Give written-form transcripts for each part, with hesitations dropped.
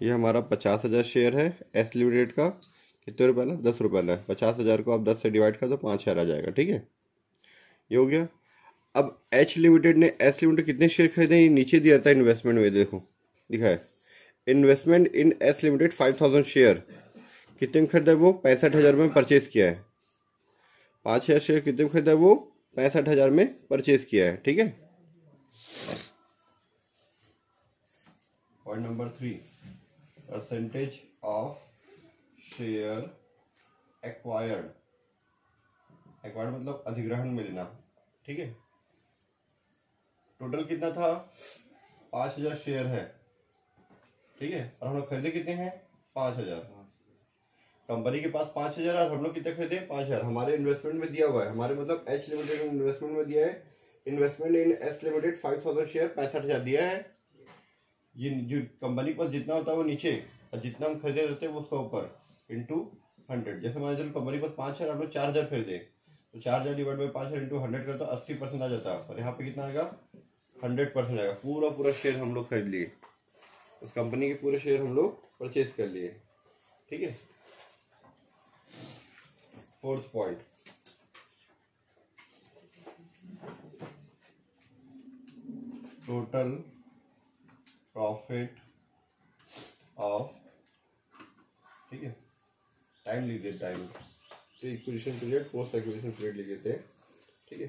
ये हमारा 50,000 शेयर है एस लिमिटेड का। कितने रुपए ना, 10 रुपए ना। 50,000 को आप 10 से डिवाइड कर दो, 5,000 आ जाएगा। ठीक है, ये हो गया। अब एच लिमिटेड ने एस लिमिटेड कितने शेयर खरीदे, ये नीचे दिया था इन्वेस्टमेंट में, देखो दिखा है। इन्वेस्टमेंट इन एस लिमिटेड 5,000 शेयर। कितने में खरीदा, वो 65,000 में परचेज किया है। 5,000 शेयर कितने में खरीदा, वो 65,000 में परचेज किया है। ठीक है। Point number 3, percentage of share acquired. Acquired मतलब अधिग्रहण में लेना। ठीक है। टोटल कितना था, 5,000 शेयर है। ठीक है, और हम लोग खरीदे कितने हैं, 5,000। कंपनी के पास 5,000 और हम लोग कितने खरीदे, 5,000। हमारे इन्वेस्टमेंट में दिया हुआ है, हमारे मतलब एच लिमिटेड इन्वेस्टमेंट में दिया है। इन्वेस्टमेंट इन एच लिमिटेड 5,000 शेयर 65,000 दिया है। ये जो कंपनी के पास जितना होता है वो नीचे, और जितना हम खरीदे रहते हैं वो उसका ऊपर, इंटू 100। जैसे मान लीजिए कंपनी के पास 5,000, हम लोग 4,000 खरीदे, तो 4,000 डिवाइड बाई 5,000 इंटू 100 करता 80% आ जाता है। और यहाँ पे कितना आएगा, 100% आएगा। पूरा शेयर हम लोग खरीद लिए, उस कंपनी के पूरे शेयर हम लोग परचेज कर लिए। ठीक है। Fourth point, total profit of, ठीक है, टाइम लिख देते, टाइम तो acquisition period, post acquisition period लिख देते हैं। ठीक है।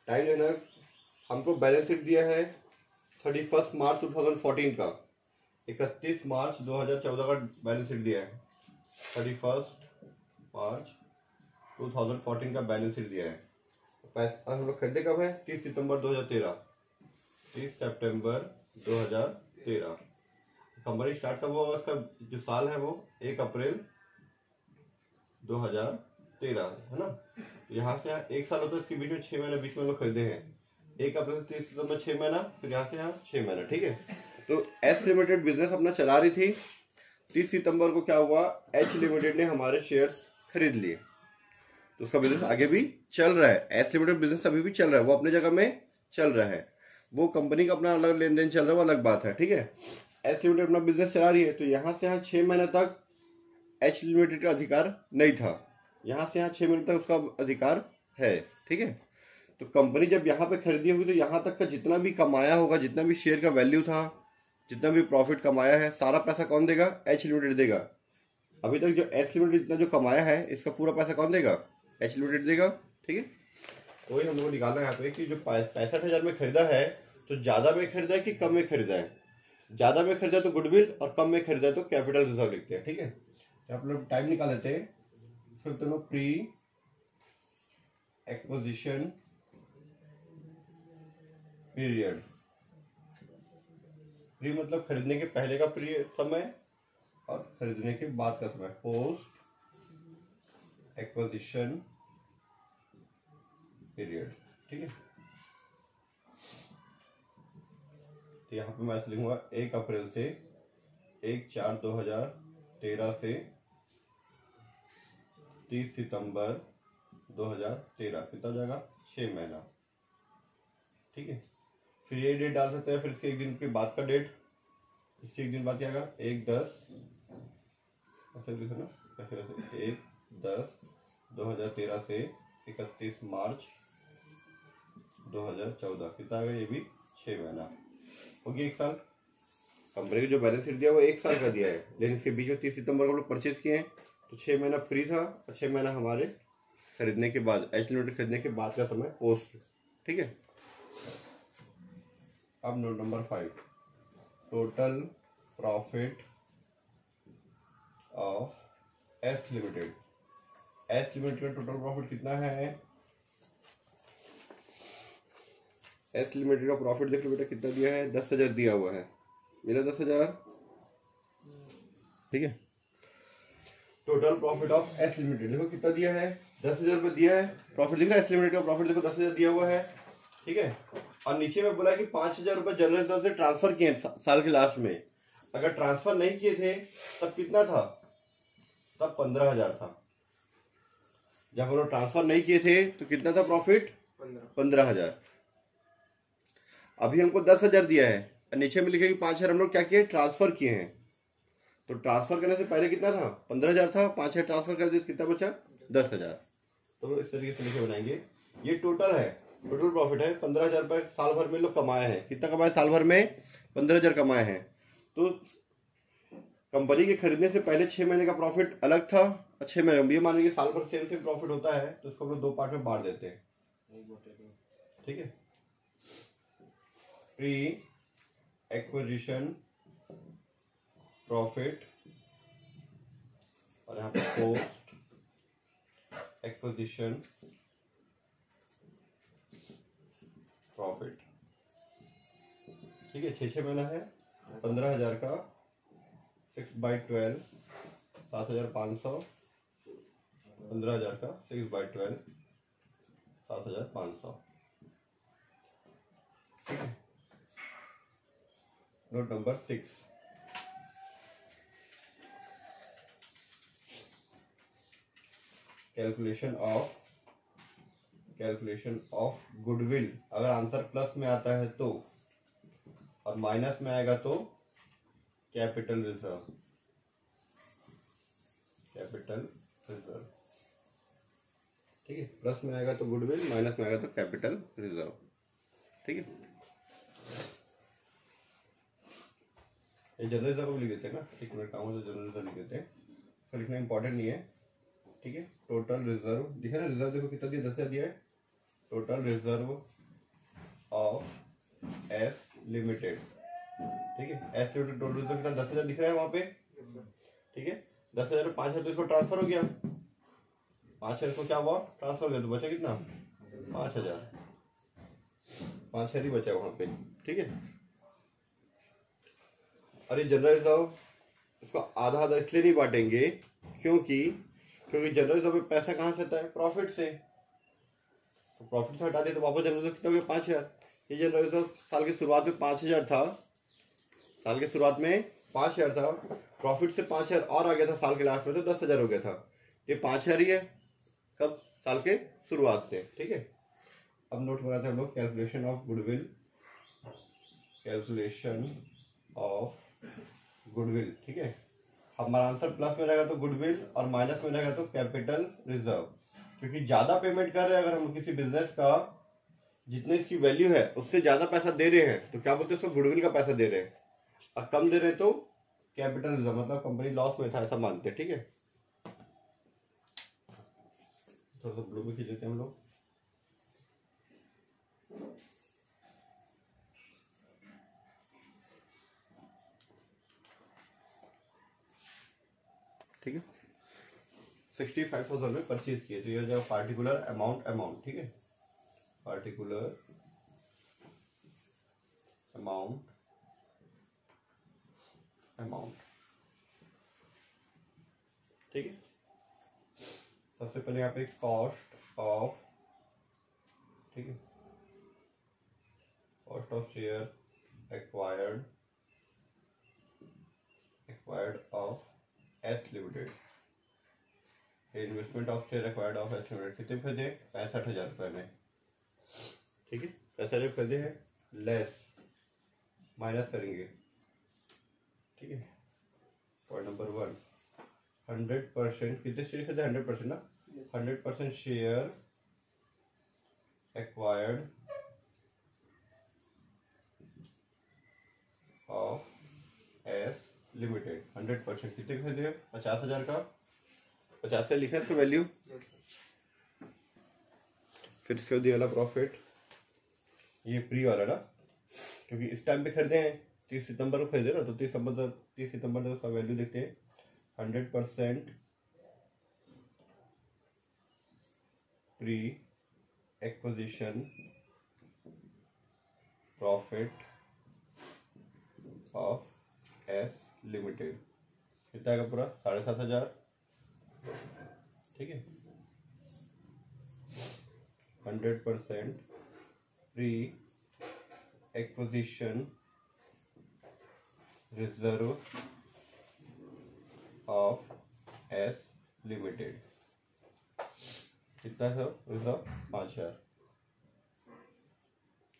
टाइम लेना, हमको बैलेंस शीट दिया है 31 मार्च 2014 का, 31 मार्च 2014 का बैलेंस शीट दिया है। 31 मार्च 2014 का बैलेंस शीट दिया है। पैसा हम लोग खरीदे कब है, 30 सितंबर 2013, 30 सितंबर 2013। कंपनी स्टार्ट कब होगा, उसका जो साल है वो 1 अप्रैल 2013 है ना। यहाँ से यहाँ 1 साल होता है, इसके बीच में 6 महीने बीच में लोग खरीदे हैं। 1 अप्रैल से 30 सितंबर 6 महीना, फिर यहाँ से यहाँ 6 महीना। ठीक है। तो एच लिमिटेड बिजनेस अपना चला रही थी। 30 सितंबर को क्या हुआ, एच लिमिटेड ने हमारे शेयर्स खरीद लिए, तो उसका बिजनेस आगे भी चल रहा है। एच लिमिटेड बिजनेस अभी भी चल रहा है, वो अपनी जगह में चल रहा है। वो कंपनी का अपना अलग लेन देन चल रहा है, वो अलग बात है। ठीक है। एच लिमिटेड अपना बिजनेस चला रही है, तो यहाँ से यहाँ 6 महीने तक एच लिमिटेड का अधिकार नहीं था, यहाँ से यहाँ 6 महीने तक उसका अधिकार है। ठीक है। तो कंपनी जब यहाँ पे खरीदी होगी, तो यहाँ तक का जितना भी कमाया होगा, जितना भी शेयर का वैल्यू था, जितना भी प्रॉफिट कमाया है, सारा पैसा कौन देगा, एच लिमिटेड देगा। अभी तक जो एच लिमिटेड जितना जो कमाया है, इसका पूरा पैसा कौन देगा, एच लिमिटेड देगा। ठीक है। वही हम लोग निकालना है यहाँ पे कि जो 65,000 में खरीदा है, तो ज्यादा में खरीदा है कि कम में खरीदा है। ज्यादा में खरीदा तो गुडविल, और कम में खरीदा तो कैपिटल रिजर्व लिखते हैं। ठीक है। तो आप लोग टाइम निकाल लेते हैं। Pre acquisition period. प्री मतलब खरीदने के पहले का पीरियड समय, और खरीदने के बाद का समय, पोस्ट एक्विजिशन पीरियड। ठीक है। तो यहाँ पे मैं ऐसे लिखूंगा 1 अप्रैल से 1/4/2013 से 30 सितंबर 2013, कितना जाएगा, 6 महीना। ठीक है। फिर ये डेट डाल सकते हैं, फिर इसके 1 दिन के बाद का डेट, इसके 1 दिन बाद क्या आएगा, 1/10, ऐसे लिखो ना, ऐसे 1/10/2013 से 31 मार्च 2014, कितना आएगा, ये भी 6 महीना हो गया, 1 साल। कंपनी का जो बैलेंस शीट दिया वो 1 साल का दिया है, लेकिन इसके बीच में 30 सितंबर को हम लोग परचेज किए हैं, तो 6 महीना फ्री था, और 6 महीना हमारे खरीदने के बाद, एच लिमिटेड खरीदने के बाद का समय पोस्ट। ठीक है। अब note number 5, total profit of H limited. H limited का टोटल प्रॉफिट कितना है, एच लिमिटेड का प्रॉफिट देख लो बेटा, कितना दिया है, 10,000 दिया हुआ है, मिला 10,000। ठीक है। Total profit of H limited देखो कितना दिया है, 10,000 रुपये दिया है प्रॉफिट, दिख रहा है एच लिमिटेड का प्रॉफिट देखो 10,000 दिया हुआ है। ठीक है। और नीचे में बोला कि 5,000 रुपये जनरल रिजर्व से ट्रांसफर किए साल के लास्ट में। अगर ट्रांसफर नहीं किए थे तब कितना था, तब 15,000 था। जब हम लोग ट्रांसफर नहीं किए थे तो कितना था प्रॉफिट, 15,000। अभी हमको 10,000 दिया है, नीचे में लिखेगी 5,000 हम लोग क्या किए, ट्रांसफर किए हैं। तो ट्रांसफर करने से पहले कितना था, 15,000 था, 5,000 ट्रांसफर कर दिए, कितना बचा, 10,000। तो इस तरीके से लिखे बनाएंगे। ये टोटल है, टोटल प्रॉफिट है 15,000 रुपए साल भर में लोग कमाए हैं। कितना कमाए साल भर में, 15,000 कमाए हैं। तो कंपनी के खरीदने से पहले 6 महीने का प्रॉफिट अलग था, और 6 महीने ये मान लीजिए साल भर सेम सेम प्रॉफिट होता है, तो इसको हम लोग 2 पार्ट में बांट देते हैं, ठीक है। प्री एक्विजिशन प्रॉफिट और यहाँ पे पोस्ट एक्विजिशन प्रॉफिट, ठीक है। 6 महीना है, 15,000 का 6/12 7,500, 15,000 का 6/12 7,500, ठीक है। Note number 6, calculation of goodwill. अगर आंसर प्लस में आता है तो, और माइनस में आएगा तो कैपिटल रिजर्व, ठीक है। प्लस में आएगा तो गुडविल, माइनस में आएगा तो कैपिटल रिजर्व, ठीक है। ये जनरल रिजर्व लिख देते हैं ना, 1 मिनट काम हो तो जनरल रिजर्व लिख देते हैं, इसका लिखना इंपॉर्टेंट नहीं है, ठीक है। टोटल रिजर्व दिखा ना, रिजर्व देखो कितना दिया, 10,000 दिया है। Total reserve of S limited, ठीक है। एस लिमिटेड टोटल रिजर्व कितना, 10,000 दिख रहा है वहां पे, ठीक है। 10,000 में 5,000 तो इसको ट्रांसफर हो गया, 5,000 को क्या हुआ, ट्रांसफर हो गया, तो बचा कितना, 5,000, 5,000 ही बचा वहां पे, ठीक है। और ये जनरल रिजर्व इसको आधा आधा इसलिए नहीं बांटेंगे क्योंकि जनरल रिजर्व में पैसा कहां से आता है, प्रॉफिट से। तो प्रॉफिट से हटा दे तो वापस जनरल रिजर्व कितना हो गया, 5,000। ये जनरल रिजर्व साल की शुरुआत में 5,000 था, साल की शुरुआत में 5,000 था, प्रॉफिट से 5,000 और आ गया था साल के लास्ट में, तो 10,000 हो गया था। ये 5,000 ही है, कब, साल के शुरुआत से, ठीक है। अब नोट बनाते हैं हम लोग, कैलकुलेशन ऑफ गुडविल, ठीक है। हमारा आंसर प्लस में रहेगा तो गुडविल, और माइनस में रहेगा तो कैपिटल रिजर्व, क्योंकि ज्यादा पेमेंट कर रहे हैं अगर हम किसी बिजनेस का, जितने इसकी वैल्यू है उससे ज्यादा पैसा दे रहे हैं तो क्या बोलते हैं, उसको गुडविल का पैसा दे रहे हैं, और कम दे रहे हैं तो कैपिटल रिजर्व, मतलब कंपनी लॉस में था ऐसा मानते हैं, ठीक है। थोड़ा सा ब्लू भी खींच लेते हैं हम लोग, ठीक है। 65,000 में परचेज किए, तो ये जो पार्टिकुलर अमाउंट, ठीक है, पार्टिकुलर अमाउंट, ठीक है। सबसे पहले यहाँ पे कॉस्ट ऑफ, ठीक है, cost of share acquired of S limited, investment of share acquired of S limited, कितने खरीदे, 65,000 रुपए में, ठीक है। 65,000 खरीदे हैं, लेस माइनस करेंगे, ठीक है। पॉइंट नंबर 1, 100%, कितने शेयर खरीदे, 100% ना, 100% share acquired of S limited, 100% कितने खरीदे, 50,000 का, 50 से लिखा है तो वैल्यू, फिर इसके दिया वाला प्रॉफिट, ये प्री वाला ना, क्योंकि इस टाइम पे खरीदे हैं 30 सितंबर को खरीदे ना, तो 30 सितंबर तक उसका वैल्यू देखते हैं। 100% pre acquisition profit of S limited, कितना आएगा पूरा, 7,500, ठीक है। 100% pre acquisition reserve of S limited, कितना है रिजर्व, 5,000,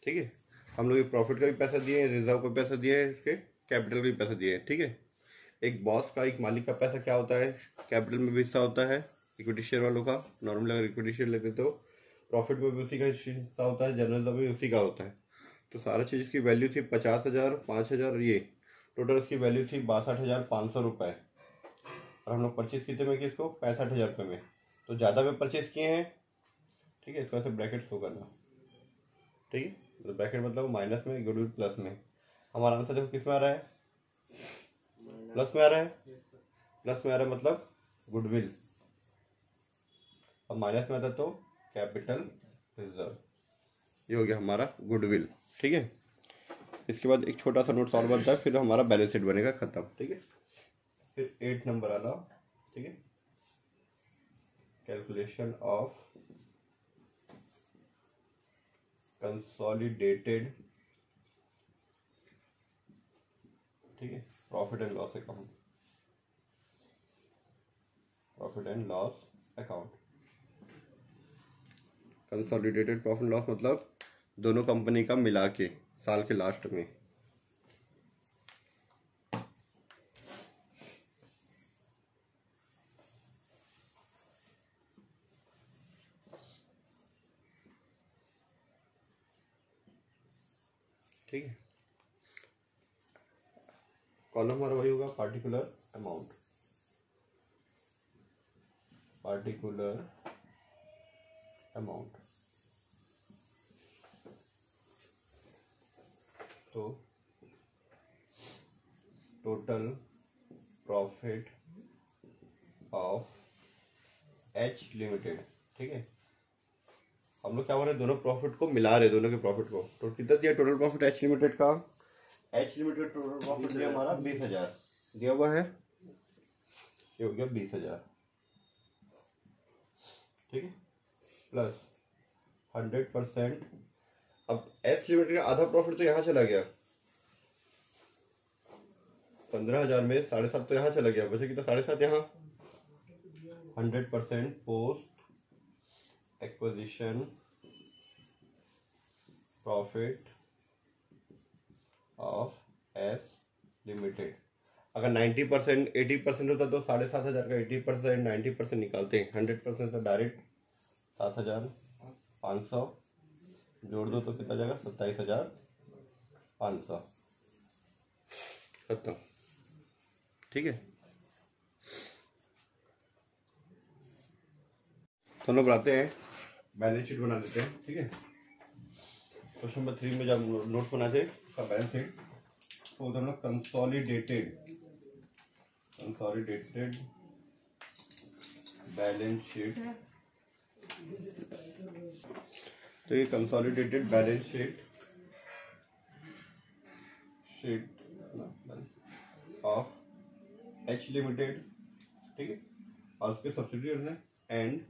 ठीक है। हम लोग ये प्रॉफिट का भी पैसा दिए, रिजर्व का पैसा दिए, इसके कैपिटल का भी पैसा दिए, ठीक है। एक बॉस का, एक मालिक का पैसा क्या होता है, कैपिटल में भी हिस्सा होता है इक्विटी शेयर वालों का। नॉर्मली अगर इक्विटी शेयर लेते तो प्रॉफिट में भी उसी का हिस्सा होता है, जनरल में भी उसी का होता है। तो सारा चीज़ की वैल्यू थी 50,000, 5,000, ये टोटल इसकी वैल्यू थी 62,500 रुपये। और हम लोग परचेज कितने में किए इसको, 65,000 रुपये में। तो ज़्यादा में परचेज किए हैं, ठीक है। इसको ऐसे ब्रैकेट शो करना, ठीक है। तो ब्रैकेट मतलब माइनस में, गुडविल प्लस में। हमारा आंसर देखो किस में आ रहा है, प्लस में आ रहा है। प्लस में आ रहा है मतलब गुडविल, और माइनस में आता तो कैपिटल रिजर्व। ये हो गया हमारा गुडविल, ठीक है। इसके बाद एक छोटा सा नोट्स और बनता है, फिर हमारा बैलेंस शीट बनेगा खत्म, ठीक है। फिर 8 नंबर आना, ठीक है। कैलकुलेशन ऑफ कंसोलिडेटेड, ठीक है, profit and loss account, profit and loss account. Consolidated profit loss मतलब दोनों कंपनी का मिला के साल के लास्ट में। ठीक है, कॉलम हमारा वही होगा, पार्टिकुलर अमाउंट, पार्टिकुलर अमाउंट। तो total profit of H limited, ठीक है। हम लोग क्या बोल रहे हैं, दोनों प्रॉफिट को मिला रहे, दोनों के प्रॉफिट को। तो कितना दिया टोटल प्रॉफिट एच लिमिटेड का, एच लिमिटेड टोटल प्रॉफिट दिया हमारा 20,000 दिया हुआ है, ये हो गया 20,000, ठीक है। प्लस 100%। अब एच लिमिटेड का आधा प्रॉफिट तो यहाँ चला गया, 15,000 में 7.5 तो यहाँ चला गया, वैसे कितना 7.5 यहाँ। 100% post acquisition profit of S limited. अगर 90%, 80% होता तो 7,500 का 80%, 90% निकालते हैं। 100% तो डायरेक्ट 7,500 जोड़ दो तो कितना जाएगा, 27,500 खत्म, ठीक है। तो हम लोग बनाते हैं, बैलेंस शीट बना देते हैं, ठीक है। क्वेश्चन नंबर 3 में जब नोट बनाते उसका बैलेंस शीट, तो हम लोग कंसोलिडेटेड बैलेंस शीट। तो ये consolidated balance sheet of H limited, ठीक है। और उसके सब्सिडियरीज हैं एंड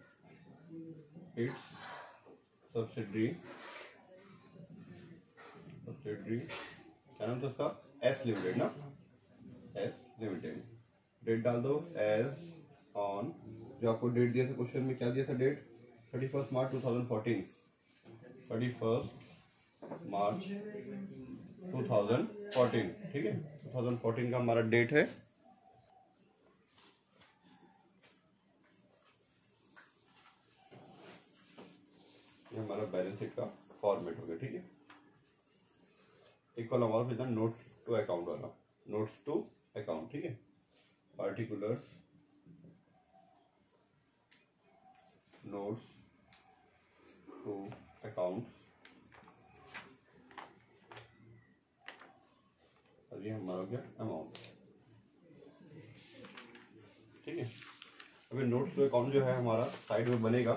इट्स सब्सिडरी क्या नाम था उसका, एस लिमिटेड ना, एस लिमिटेड। डेट डाल दो एज ऑन, जो आपको डेट दिया था क्वेश्चन में, क्या दिया था डेट, 31 मार्च 2014, 31 मार्च 2014, ठीक है। 2014 का हमारा डेट है। ये हमारा बैलेंस शीट का फॉर्मेट हो गया, ठीक है। एक कॉलम और भेजना, नोट्स टू अकाउंट वाला, नोट्स टू अकाउंट, ठीक है। पार्टिकुलर्स नोट्स टू अकाउंट, और ये हमारा हो गया अमाउंट, ठीक है। अभी नोट्स टू अकाउंट जो है हमारा साइड में बनेगा,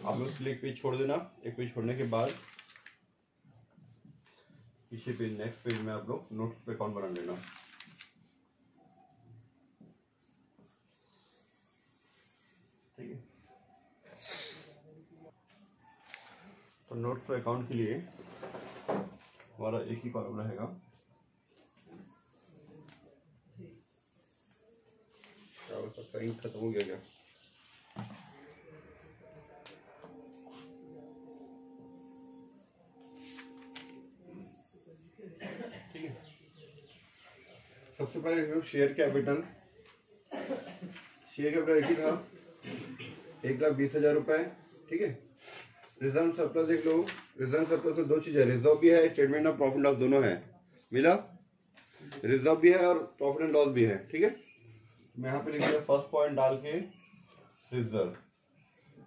आप लोग उसके लिए एक पेज छोड़ देना। एक पेज छोड़ने के बाद पीछे पेज, नेक्स्ट पेज में आप लोग नोट्स टू अकाउंट बना लेना, ठीक है। तो नोट्स टू अकाउंट के लिए हमारा एक ही कॉलम रहेगा, क्या हो सकता है, खत्म हो गया क्या। पहले लिख लो शेयर कैपिटल। शेयर कैपिटल एक ही था 1,20,000 रुपए, ठीक है। रिजर्व सरप्लस देख लो, रिजर्व सरप्लस में दो चीजें, रिजर्व भी है, स्टेटमेंट ऑफ प्रॉफिट लॉस दोनों है, मिला। रिजर्व भी है और प्रॉफिट एंड लॉस भी है, ठीक है। मैं यहाँ पे लिख दिया फर्स्ट पॉइंट डाल के रिजर्व।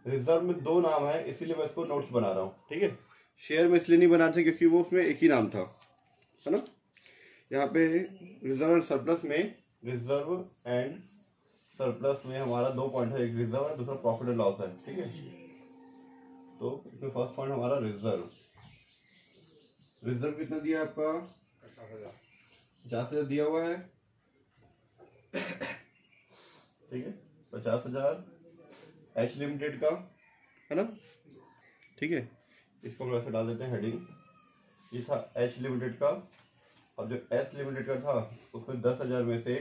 रिजर्व में दो नाम है इसीलिए मैं इसको नोट्स बना रहा हूँ, ठीक है। शेयर में इसलिए नहीं बना रहे क्योंकि वो उसमें एक ही नाम था, है ना। यहाँ पे रिजर्व एंड सरप्लस में, रिजर्व एंड सरप्लस में हमारा दो पॉइंट है, एक रिजर्व है, दूसरा प्रॉफिट एंड लॉस है, ठीक है। तो इसमें फर्स्ट पॉइंट हमारा रिजर्व। रिजर्व कितना दिया आपका 50,000 दिया हुआ है, ठीक है। 50,000 एच लिमिटेड का, है ना, ठीक है। इसको हम ऐसे डाल देते हैं हेडिंग। ये था एच लिमिटेड का, और जो एच लिमिटेड का था उसमें 10,000 में से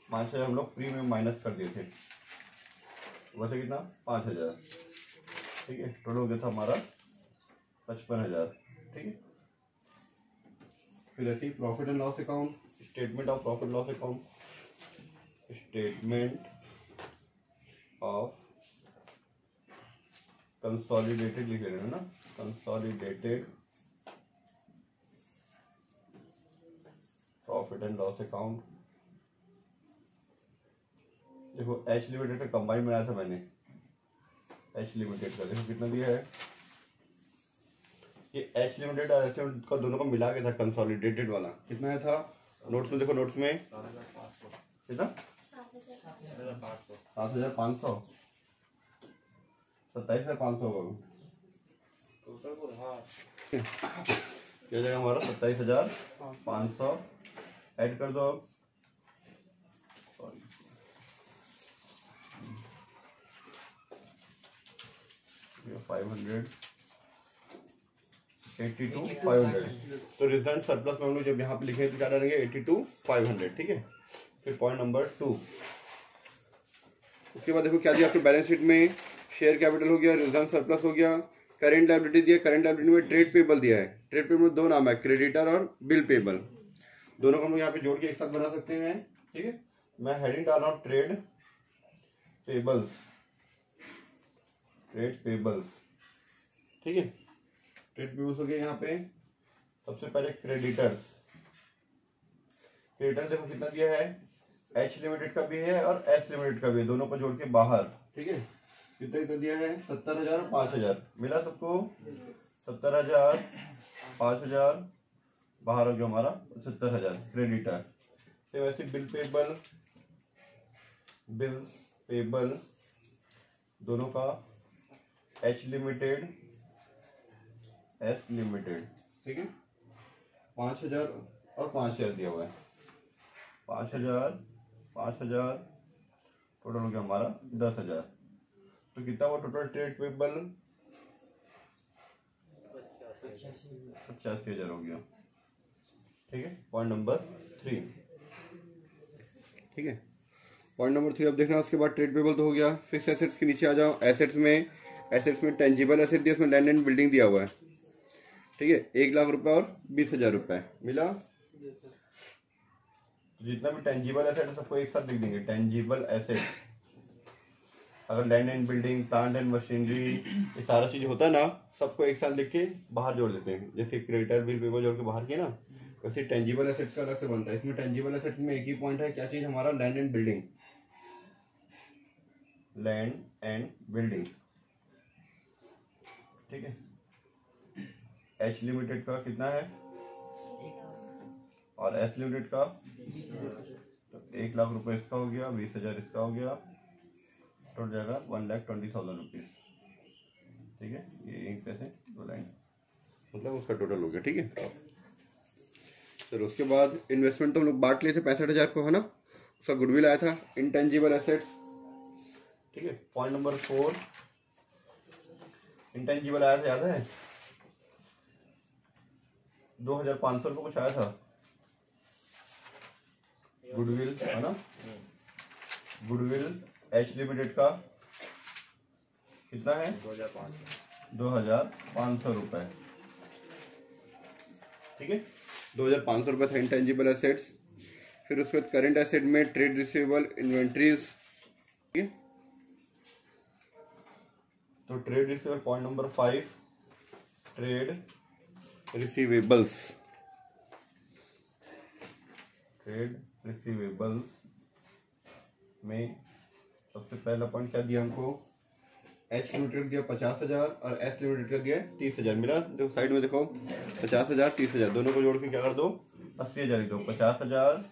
5,000 हम लोग प्रीमियम माइनस कर दिए थे, वैसे कितना 5,000, ठीक है। टोटल हो गया था हमारा 55,000, ठीक है। फिर ऐसे ही profit and loss account, statement of profit loss account, statement of consolidated लिख लेना ना, consolidated profit and loss account. देखो एच लिमिटेड का कंबाइन बनाया था मैंने, एच लिमिटेड का देखो कितना दिया है, ये एच लिमिटेड और एच लिमिटेड का दोनों को मिला के था कंसोलिडेटेड वाला, कितना है था नोट्स में, देखो नोट्स में कितना 7,500, 27,500 होगा क्या जाएगा हमारा 27,500 ऐड कर दो। 500 82,500। तो रिजल्ट सरप्लस में हम लोग जब यहाँ पे लिखेंगे तो क्या डालेंगे 82,500, ठीक है। फिर पॉइंट नंबर 2, उसके बाद देखो क्या दिया आपके बैलेंस शीट में, शेयर कैपिटल हो गया, रिजर्व सरप्लस हो गया, करेंट लायबिलिटी दिया, करेंट लायबिलिटी में ट्रेड पेबल दिया है। ट्रेड पेबल में दो नाम है, क्रेडिटर और बिल पेबल, दोनों को हम लोग यहाँ पे जोड़ के एक साथ बना सकते हैं, ठीक है। मैं हेडिंग डाल रहा हूँ ट्रेड पेबल्स, ट्रेड पेबल्स, ठीक है। ट्रेड पेबल्स हो गया यहाँ पे। सबसे पहले क्रेडिटर्स, क्रेडिटर देखो कितना दिया है, एच लिमिटेड का भी है और एस लिमिटेड का भी है, दोनों को जोड़ के बाहर, ठीक है। कितना दिया है 70,000 और 5,000 मिला सबको, 70,000 5,000 बाहर हो गया हमारा 70,000 क्रेडिटर। तो वैसे बिल पेबल, बिल्स पेबल दोनों का एच लिमिटेड एस लिमिटेड, ठीक है। 5,000 और 5,000 दिया हुआ है, 5,000 5,000 टोटल हो गया हमारा 10,000। तो कितना हुआ टोटल ट्रेड पेबल 85,000 हो गया, ठीक है। पॉइंट नंबर 3, ठीक है। पॉइंट नंबर 3 अब देखना, उसके बाद ट्रेड पेबल तो हो गया। फिक्स एसेट्स के नीचे आ जाओ, एसेट्स में टेंजिबल एसेट दिया, उसमें लैंड एंड बिल्डिंग दिया हुआ है, ठीक है। 1,00,000 रुपए और 20,000 रुपए मिला। जितना भी टेंजिबल एसेट है सबको एक साथ लिख देंगे, टेंजिबल एसेट। अगर land and building, plant and machinery, ये सारा चीज होता है ना, सबको एक साथ लिख के बाहर जोड़ देते हैं। जैसे क्रेडिटर बिल पेबल जोड़ के बाहर किया ना, वैसे टेंजिबल एसेट्स का अलग से बनता है। इसमें टेंजिबल एसेट में एक ही पॉइंट है, क्या चीज हमारा land and building, land and building, ठीक है। एच लिमिटेड का कितना है और एस लिमिटेड का, तो 1,00,000 रुपए इसका हो गया, 20,000 इसका हो गया, टोटल जाएगा 1,20,000 रुपीज, ठीक है। ये एक पैसे दो लाइन मतलब उसका टोटल हो गया, ठीक है। फिर उसके बाद इन्वेस्टमेंट तो हम लोग बांट लिए थे 65,000 को, है ना। उसका गुडविल आया था, इंटेंजिबल एसेट्स, ठीक है। पॉइंट नंबर 4 इंटेंजिबल आया था, याद है 2,500 रुपये कुछ आया था गुडविल, है ना। गुडविल एच लिमिटेड का कितना है 2,500 रुपए, ठीक है। 2,500 रुपए था इंटेंजिबल एसेट्स। फिर उसके बाद करंट एसेट में ट्रेड रिसीवेबल, इन्वेंट्रीज, ठीक है। तो trade receivable point number 5, trade receivables. Trade receivables में सबसे पहला पॉइंट क्या दिया हमको, एच लिमिटेड दिया 50,000 और एस लिमिटेड का दिया 30,000। मिला जो साइड में देखो 50,000 30,000 दोनों को जोड़ के क्या कर दो 80,000 लिख दो। 50,000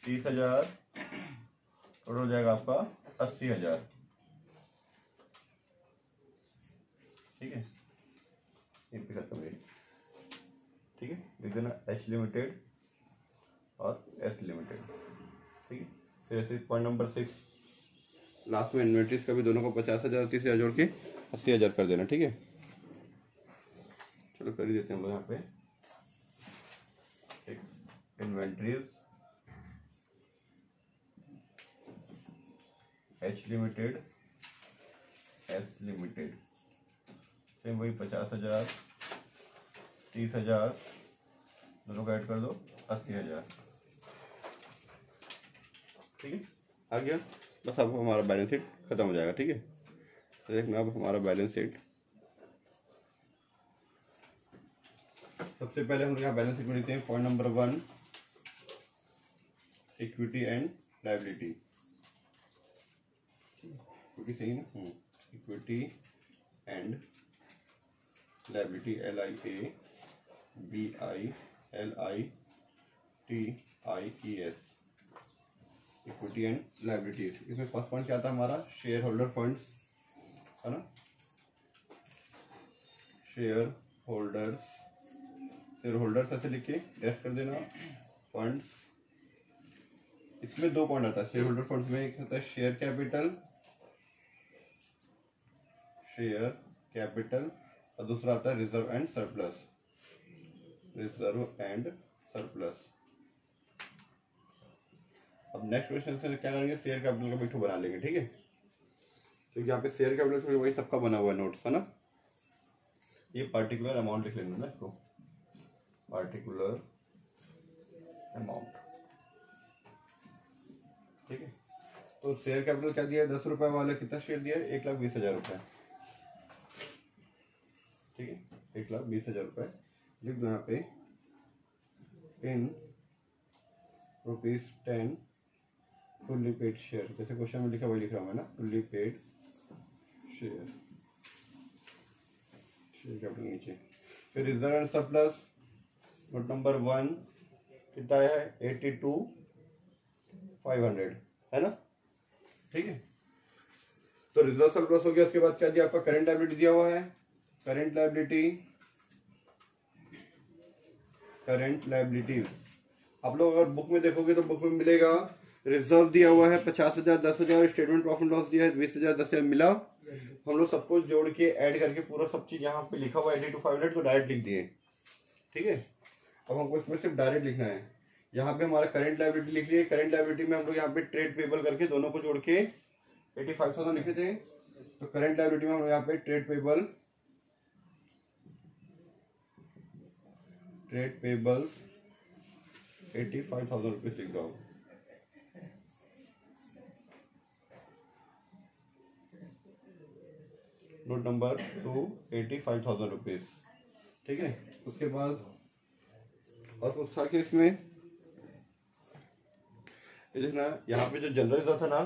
30,000 टोटल हो जाएगा आपका 80,000, ठीक है। ये पे खत्म है, ठीक है। लिख देना एच लिमिटेड और एस लिमिटेड, ठीक है। फिर ऐसे पॉइंट नंबर 6 लास्ट में इन्वेंट्रीज का भी दोनों को 50,000 30,000 जोड़ के 80,000 कर देना, ठीक है। चलो कर ही देते हैं हम लोग यहाँ पे inventories H limited S limited, same वही 50,000 30,000 दोनों का ऐड कर दो 80,000, ठीक है। आ गया, बस अब हमारा बैलेंस शीट खत्म हो जाएगा, ठीक है। तो देखना अब हमारा बैलेंस शीट, सबसे पहले हम लोग यहाँ बैलेंस शीट में लिखते हैं point number 1 equity and liability, equity सही ना, equity and liability LIABILITIES, equity and liabilities. इसमें फर्स्ट पॉइंट क्या था हमारा, शेयर होल्डर फंड्स, है ना। शेयर होल्डर्स ऐसे लिख के टेस्ट कर देना। फंड्स, इसमें 2 पॉइंट आता है शेयर होल्डर फंड्स में, एक होता है शेयर कैपिटल और दूसरा आता है रिजर्व एंड सरप्लस। अब नेक्स्ट क्वेश्चन से क्या करेंगे, शेयर कैपिटल का बिट्टू बना लेंगे, ठीक है। तो यहाँ पे शेयर कैपिटल वही सबका बना हुआ है नोट्स, है ना। ये पार्टिकुलर अमाउंट लिख लेंगे ना, इसको पार्टिकुलर अमाउंट, ठीक है। तो शेयर कैपिटल क्या दिया है, 10 रुपए वाले कितना शेयर दिया है, 1,20,000 रुपए, ठीक है। 1,20,000 रुपए लिख दो यहाँ पे, इन ₹10 फुल्ली पेड शेयर, जैसे क्वेश्चन में लिखा वही लिख रहा हूँ मैं ना, फुल्ली पेड शेयर कैपिटल नीचे। फिर reserve and surplus note number 1 कितना है, 82,500, है ना, ठीक है। तो रिजर्व सरप्लस हो गया। उसके बाद क्या दिया आपका, करंट लायबिलिटी दिया हुआ है, करंट लायबिलिटी। आप लोग अगर बुक में देखोगे तो बुक में मिलेगा, रिजर्व दिया हुआ है 50,000 10,000, स्टेटमेंट प्रॉफिट लॉस दिया है 20,000 10,000 मिला। हम लोग सबको जोड़ के ऐड करके पूरा सब चीज यहाँ पे लिखा हुआ है 82,500 तो डायरेक्ट लिख दिए, ठीक है। अब हमको इसमें सिर्फ डायरेक्ट लिखना है। यहाँ पे हमारा करंट लायबिलिटी लिख लिया, करंट लायबिलिटी में हम लोग यहाँ पे ट्रेड पेबल करके दोनों को जोड़ के 85,000 लिखे थे। तो करंट लायबिलिटी में हम यहाँ पे ट्रेड पेबल्स 85,000 रुपीज लिख दो। नोट नंबर 2 85,000 रुपीज, ठीक है। उसके बाद और कुछ था कि इसमें ये देखना, यहाँ पे जो जनरल रिजर्व था ना,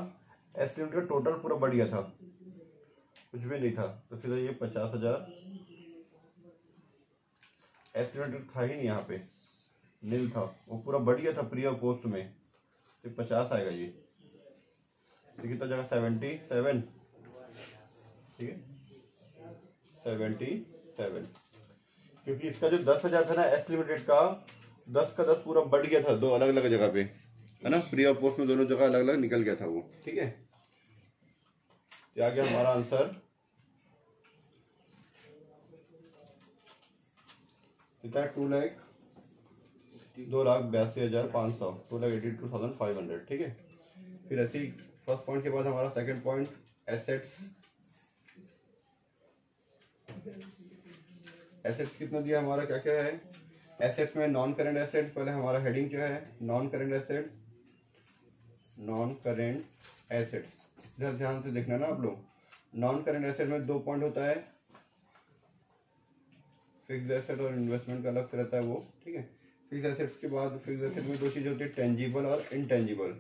एस लिमिटेड का टोटल पूरा बढ़ गया था, कुछ भी नहीं था। तो सीधा ये 50,000 एस लिमिटेड था ही नहीं, यहाँ पे नील था, वो पूरा बढ़ गया था प्री और पोस्ट में, तो 50 आएगा ये, कितना जगह 77, ठीक है 77, क्योंकि इसका जो 10,000 था ना एस लिमिटेड का, 10 का 10 पूरा बढ़ गया था, 2 अलग अलग जगह पे, है ना, प्री और पोस्ट में दोनों जगह अलग अलग निकल गया था वो, ठीक है। क्या गया हमारा आंसर, कितना है 2,82,500, 2,82,500, ठीक है। फिर ऐसे ही फर्स्ट पॉइंट के बाद हमारा सेकंड पॉइंट एसेट्स कितना दिया हमारा, क्या क्या है, एसेट्स में नॉन करेंट एसेट्स, पहले हमारा हेडिंग जो है non current assets, non current assets. इधर ध्यान से देखना ना आप लोग, नॉन करेंट एसेट में 2 पॉइंट होता है, फिक्स्ड एसेट और इन्वेस्टमेंट का अलग से रहता है वो, ठीक है। फिक्स्ड एसेट्स के बाद फिक्स्ड एसेट में 2 चीज़ होती है, टेंजिबल और इनटेंजिबल।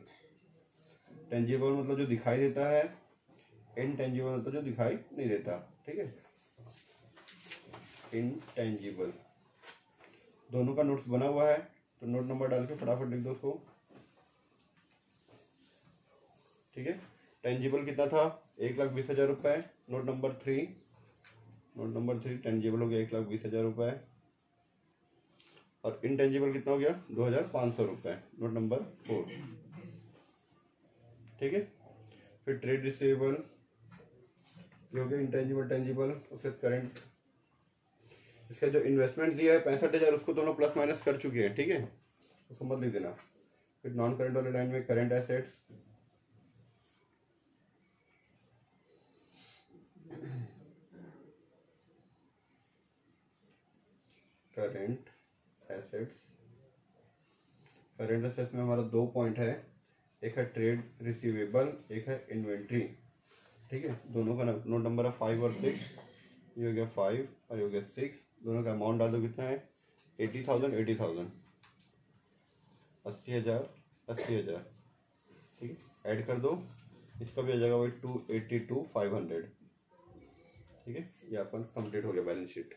टेंजिबल मतलब जो दिखाई देता है, इनटेंजिबल मतलब जो दिखाई नहीं देता, ठीक है। इनटेंजिबल दोनों का नोट्स बना हुआ है, तो नोट नंबर डाल के फटाफट लिख दो उसको, ठीक है। टेंजिबल कितना था, 1,20,000 रुपए। नोट नंबर 3 टेंजिबल हो गया 1,20,000 रुपए, और इनटेंजिबल कितना हो गया 2,500 रुपए। नोट नंबर 4, ठीक है। फिर ट्रेड रिसीवेबल ये हो गया इंटेंजिबल टेंजिबल, और फिर करंट। इसका जो इन्वेस्टमेंट दिया है 65,000, उसको दोनों प्लस माइनस कर चुके हैं, ठीक है, उसको मत लिख देना। फिर नॉन करंट वाले लाइन में करंट एसेट्स, करंट एसेट्स में हमारा 2 पॉइंट है, एक है ट्रेड रिसीवेबल, एक है इन्वेंट्री, ठीक है। दोनों का नोट नंबर है 5 और 6, ये हो गया 5 और ये हो गया 6। दोनों का अमाउंट डाल दो, कितना है 80,000 80,000, 80,000 80,000, ठीक है। ऐड कर दो, इसका भी आ जाएगा वही 282,500, ठीक है। ये अपन कंप्लीट हो गया बैलेंस शीट।